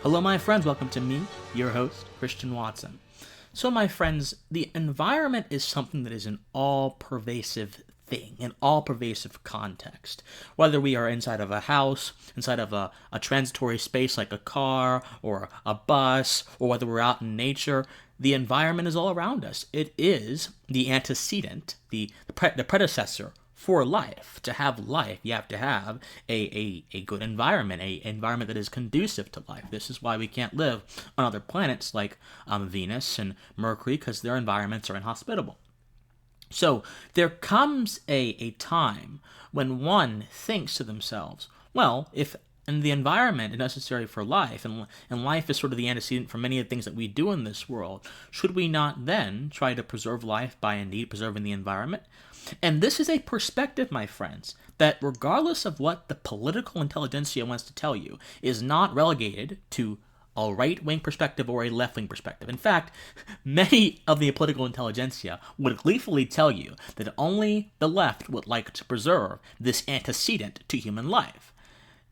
Hello, my friends. Welcome to me, your host, Christian Watson. So, my friends, the environment is something that is an all-pervasive thing, an all-pervasive context. Whether we are inside of a house, inside of a transitory space like a car or a bus, or whether we're out in nature, the environment is all around us. It is the antecedent, the predecessor for life. To have life, you have to have a good environment, a environment that is conducive to life. This is why we can't live on other planets like Venus and Mercury, because their environments are inhospitable. So there comes a time when one thinks to themselves, well, if and the environment is necessary for life, and life is sort of the antecedent for many of the things that we do in this world, should we not then try to preserve life by indeed preserving the environment? And this is a perspective, my friends, that regardless of what the political intelligentsia wants to tell you, is not relegated to a right-wing perspective or a left-wing perspective. In fact, many of the political intelligentsia would gleefully tell you that only the left would like to preserve this antecedent to human life.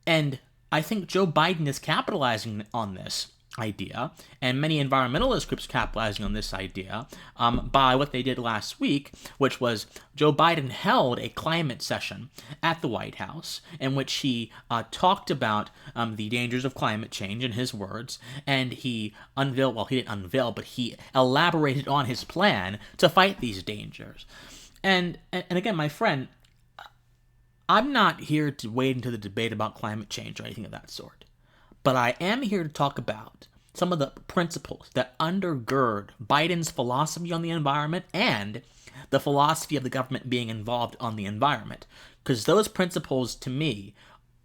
And I think Joe Biden is capitalizing on this idea, and many environmentalist groups capitalizing on this idea by what they did last week, which was Joe Biden held a climate session at the White House in which he talked about the dangers of climate change in his words, and he unveiled, well, he didn't unveil, but he elaborated on his plan to fight these dangers. And again, my friend, I'm not here to wade into the debate about climate change or anything of that sort. But I am here to talk about some of the principles that undergird Biden's philosophy on the environment and the philosophy of the government being involved on the environment. Because those principles, to me,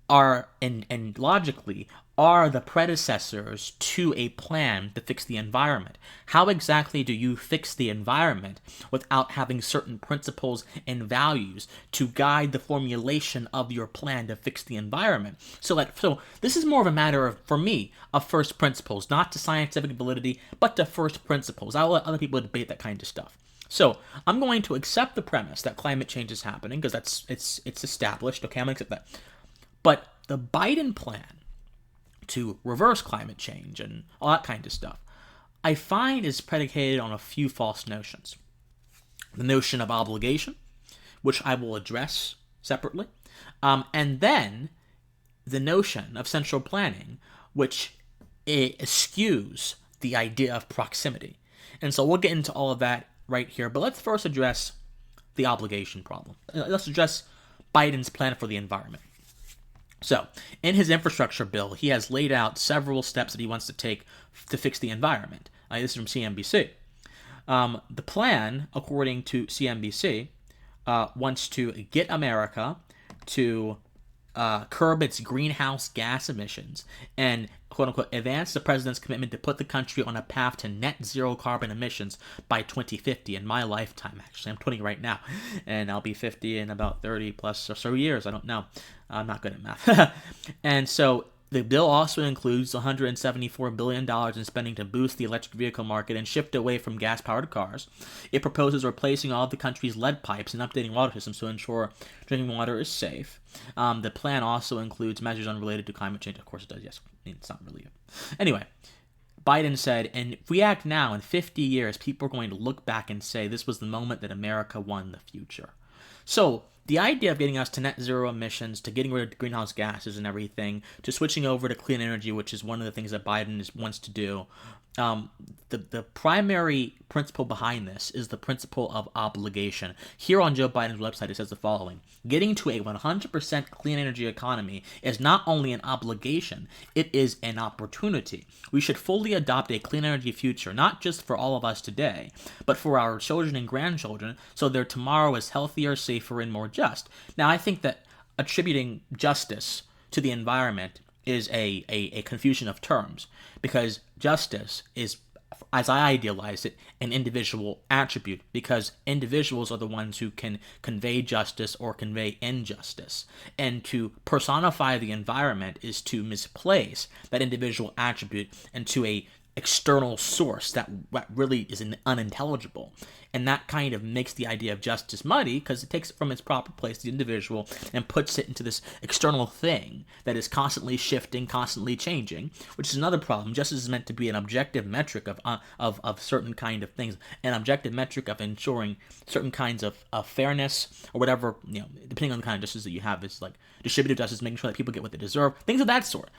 are, and logically, are the predecessors to a plan to fix the environment. How exactly do you fix the environment without having certain principles and values to guide the formulation of your plan to fix the environment? So this is more of a matter of, for me, of first principles, not to scientific validity, but to first principles. I'll let other people debate that kind of stuff. So I'm going to accept the premise that climate change is happening because it's established. Okay, I'm going to accept that. But the Biden plan to reverse climate change and all that kind of stuff, I find is predicated on a few false notions. The notion of obligation, which I will address separately, and then the notion of central planning, which eschews the idea of proximity. And so we'll get into all of that right here, but let's first address the obligation problem. Let's address Biden's plan for the environment. So, in his infrastructure bill, he has laid out several steps that he wants to take to fix the environment. This is from CNBC. The plan, according to CNBC, wants to get America to curb its greenhouse gas emissions and, quote-unquote, advance the president's commitment to put the country on a path to net zero carbon emissions by 2050 in my lifetime. Actually, I'm 20 right now, and I'll be 50 in about 30 plus or so years. I don't know. I'm not good at math. And so the bill also includes $174 billion in spending to boost the electric vehicle market and shift away from gas-powered cars. It proposes replacing all of the country's lead pipes and updating water systems to ensure drinking water is safe. The plan also includes measures unrelated to climate change. Of course it does, yes. It's not really. Anyway, Biden said, and if we act now, in 50 years, people are going to look back and say this was the moment that America won the future. So the idea of getting us to net zero emissions, to getting rid of greenhouse gases and everything, to switching over to clean energy, which is one of the things that Biden wants to do, the primary principle behind this is the principle of obligation. Here on Joe Biden's website, it says the following: getting to a 100% clean energy economy is not only an obligation, it is an opportunity. We should fully adopt a clean energy future, not just for all of us today, but for our children and grandchildren, so their tomorrow is healthier, safer, and more just. Now, I think that attributing justice to the environment is a confusion of terms, because justice is, as I idealize it, an individual attribute, because individuals are the ones who can convey justice or convey injustice. And to personify the environment is to misplace that individual attribute into a external source that really is unintelligible. And that kind of makes the idea of justice muddy because it takes it from its proper place, the individual, and puts it into this external thing that is constantly shifting, constantly changing, which is another problem. Justice is meant to be an objective metric of certain kind of things, an objective metric of ensuring certain kinds of fairness or whatever, depending on the kind of justice that you have. It's like distributive justice, making sure that people get what they deserve, things of that sort.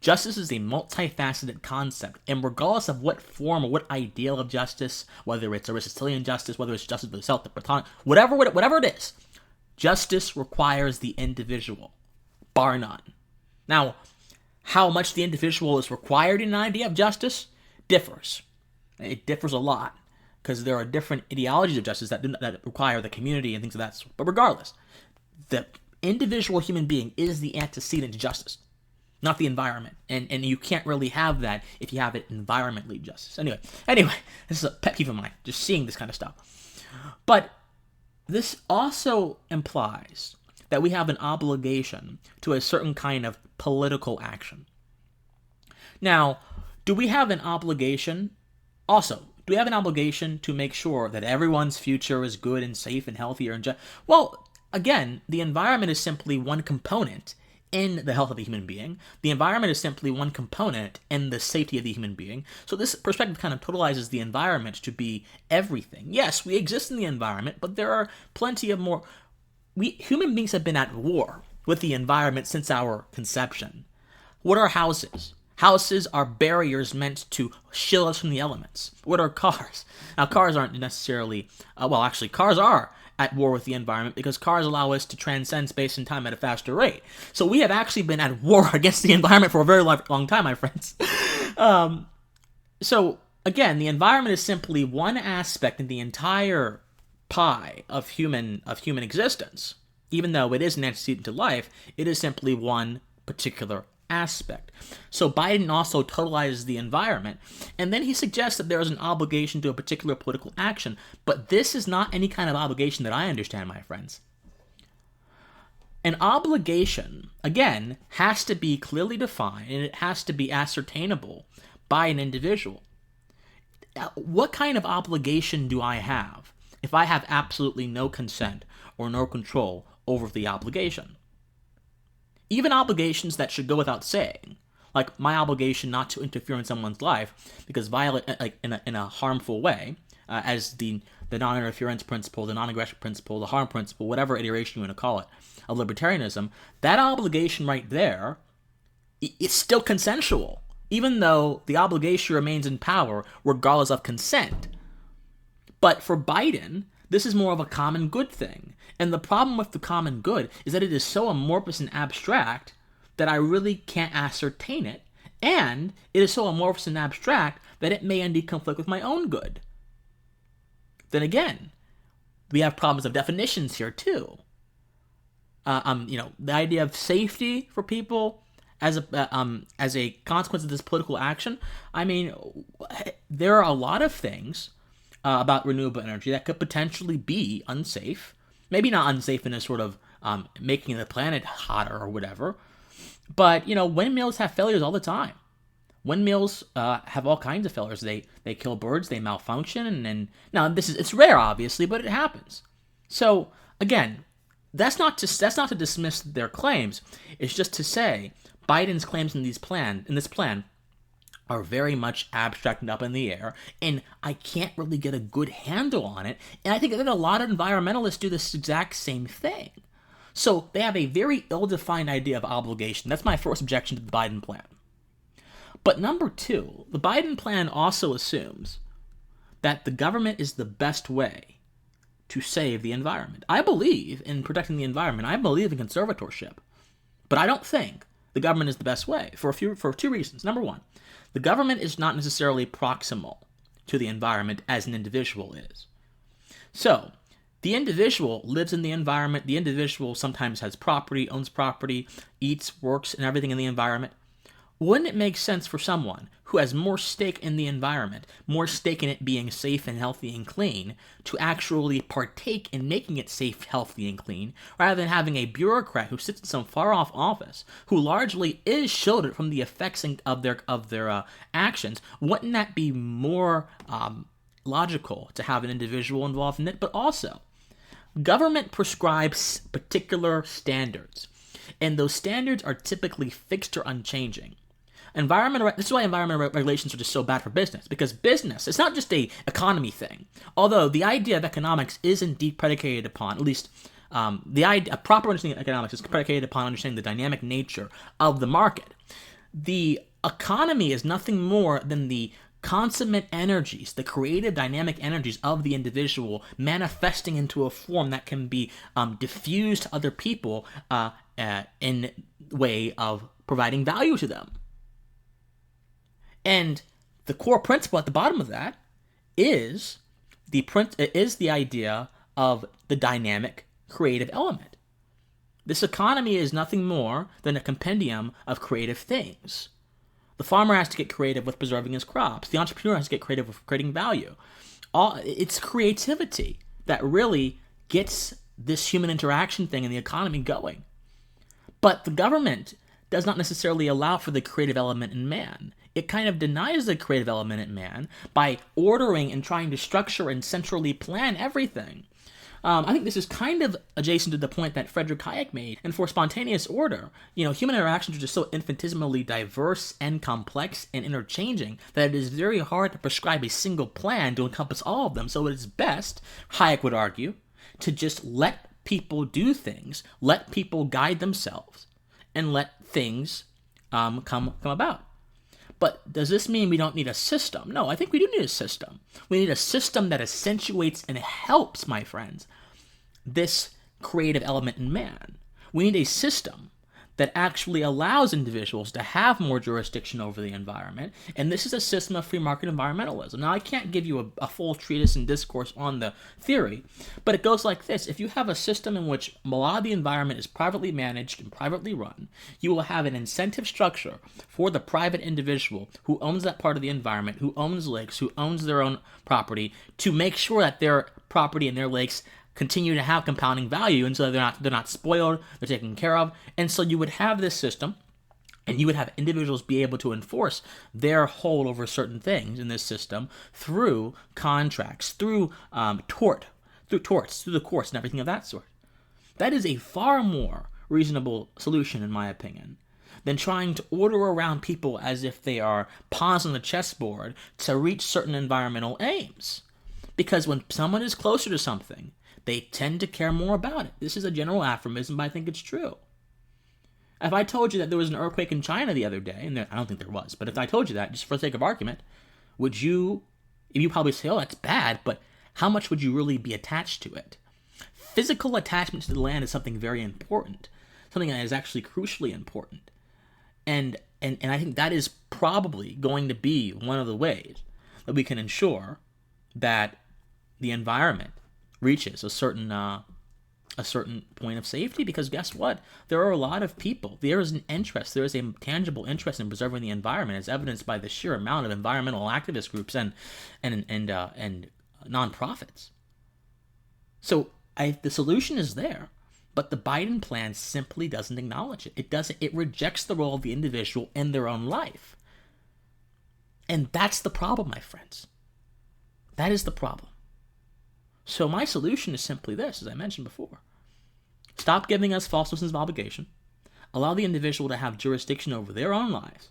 Justice is a multifaceted concept, and regardless of what form or what ideal of justice, whether it's Aristotelian justice, whether it's justice for the self, the Platonic, whatever it is, justice requires the individual, bar none. Now, how much the individual is required in an idea of justice differs. It differs a lot, because there are different ideologies of justice that require the community and things of that sort. But regardless, the individual human being is the antecedent to justice, not the environment. And you can't really have that if you have it environmentally justice. Anyway, this is a pet peeve of mine, just seeing this kind of stuff. But this also implies that we have an obligation to a certain kind of political action. Now, do we have an obligation? Also, do we have an obligation to make sure that everyone's future is good and safe and healthy and just? Well, again, the environment is simply one component in the health of the human being. The environment is simply one component in the safety of the human being. So this perspective kind of totalizes the environment to be everything. Yes, we exist in the environment, but there are plenty of more. Human beings have been at war with the environment since our conception. What are houses? Houses are barriers meant to shield us from the elements. What are cars? Now, cars aren't necessarily, cars are at war with the environment because cars allow us to transcend space and time at a faster rate. So we have actually been at war against the environment for a very long time, my friends. So again, the environment is simply one aspect in the entire pie of human existence. Even though it is an antecedent to life, it is simply one particular aspect. So Biden also totalizes the environment, and then he suggests that there is an obligation to a particular political action, but this is not any kind of obligation that I understand, my friends. An obligation, again, has to be clearly defined, and it has to be ascertainable by an individual. What kind of obligation do I have if I have absolutely no consent or no control over the obligation? Even obligations that should go without saying, like my obligation not to interfere in someone's life because violate in a harmful way, as the non-interference principle, the non-aggression principle, the harm principle, whatever iteration you want to call it, of libertarianism, that obligation right there is still consensual, even though the obligation remains in power regardless of consent. But for Biden, this is more of a common good thing. And the problem with the common good is that it is so amorphous and abstract that I really can't ascertain it. And it is so amorphous and abstract that it may indeed conflict with my own good. Then again, we have problems of definitions here too. The idea of safety for people as a consequence of this political action. I mean, there are a lot of things about renewable energy that could potentially be unsafe. Maybe not unsafe in a sort of making the planet hotter or whatever. But, windmills have failures all the time. Windmills have all kinds of failures. They kill birds, they malfunction, and now it's rare, obviously, but it happens. So, again, that's not to dismiss their claims. It's just to say Biden's claims in this plan are very much abstract and up in the air, and I can't really get a good handle on it. And I think that a lot of environmentalists do this exact same thing. So they have a very ill-defined idea of obligation. That's my first objection to the Biden plan. But number two, the Biden plan also assumes that the government is the best way to save the environment. I believe in protecting the environment. I believe in conservatorship. But I don't think the government is the best way for two reasons. Number one, the government is not necessarily proximal to the environment as an individual is. So, the individual lives in the environment. The individual sometimes has property, owns property, eats, works, and everything in the environment. Wouldn't it make sense for someone who has more stake in the environment, more stake in it being safe and healthy and clean, to actually partake in making it safe, healthy, and clean, rather than having a bureaucrat who sits in some far-off office, who largely is shielded from the effects of their actions? Wouldn't that be more logical to have an individual involved in it? But also, government prescribes particular standards, and those standards are typically fixed or unchanging. This is why environmental regulations are just so bad for business, because business, it's not just a economy thing. Although the idea of economics is indeed predicated upon, at least a proper understanding of economics is predicated upon understanding the dynamic nature of the market. The economy is nothing more than the consummate energies, the creative dynamic energies of the individual manifesting into a form that can be diffused to other people in way of providing value to them. And the core principle at the bottom of that is the idea of the dynamic creative element. This economy is nothing more than a compendium of creative things. The farmer has to get creative with preserving his crops. The entrepreneur has to get creative with creating value. It's creativity that really gets this human interaction thing in the economy going. But the government does not necessarily allow for the creative element in man. It kind of denies the creative element in man by ordering and trying to structure and centrally plan everything. I think this is kind of adjacent to the point that Friedrich Hayek made. And for spontaneous order, human interactions are just so infinitesimally diverse and complex and interchanging that it is very hard to prescribe a single plan to encompass all of them. So it is best, Hayek would argue, to just let people do things, let people guide themselves, and let things come about. But does this mean we don't need a system? No, I think we do need a system. We need a system that accentuates and helps, my friends, this creative element in man. We need a system that actually allows individuals to have more jurisdiction over the environment, and this is a system of free market environmentalism. Now, I can't give you a full treatise and discourse on the theory, but it goes like this. If you have a system in which a lot of the environment is privately managed and privately run, you will have an incentive structure for the private individual who owns that part of the environment, who owns lakes, who owns their own property, to make sure that their property and their lakes continue to have compounding value, and so they're not spoiled, they're taken care of. And so you would have this system, and you would have individuals be able to enforce their hold over certain things in this system through contracts, through torts, through the courts, and everything of that sort. That is a far more reasonable solution, in my opinion, than trying to order around people as if they are pawns on the chessboard to reach certain environmental aims. Because when someone is closer to something, they tend to care more about it. This is a general aphorism, but I think it's true. If I told you that there was an earthquake in China the other day, and I don't think there was, but if I told you that, just for the sake of argument, would you probably say, oh, that's bad, but how much would you really be attached to it? Physical attachment to the land is something very important, something that is actually crucially important. And I think that is probably going to be one of the ways that we can ensure that the environment reaches a certain point of safety, because guess what? There are a lot of people. There is an interest. There is a tangible interest in preserving the environment, as evidenced by the sheer amount of environmental activist groups and nonprofits. So the solution is there, but the Biden plan simply doesn't acknowledge it. It rejects the role of the individual in their own life, and that's the problem, my friends. That is the problem. So my solution is simply this, as I mentioned before. Stop giving us false sense of obligation. Allow the individual to have jurisdiction over their own lives.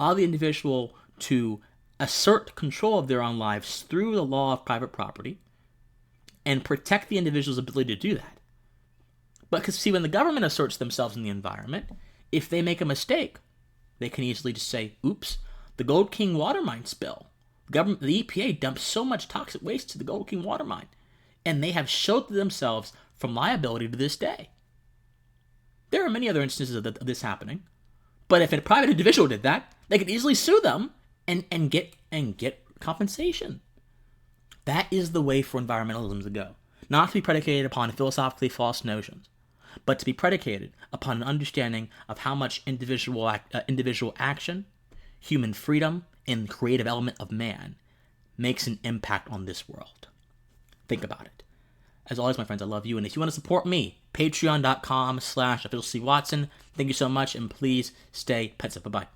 Allow the individual to assert control of their own lives through the law of private property, and protect the individual's ability to do that. But because, see, when the government asserts themselves in the environment, if they make a mistake, they can easily just say, oops, the Gold King water mine spill. The EPA dumped so much toxic waste to the Gold King water mine, and they have shielded themselves from liability to this day. There are many other instances of this happening, but if a private individual did that, they could easily sue them and get compensation. That is the way for environmentalism to go, not to be predicated upon philosophically false notions, but to be predicated upon an understanding of how much individual action, human freedom, and the creative element of man makes an impact on this world. Think about it. As always, my friends, I love you. And if you want to support me, patreon.com/officialcwatson. Thank you so much. And please stay pet safe. Bye-bye.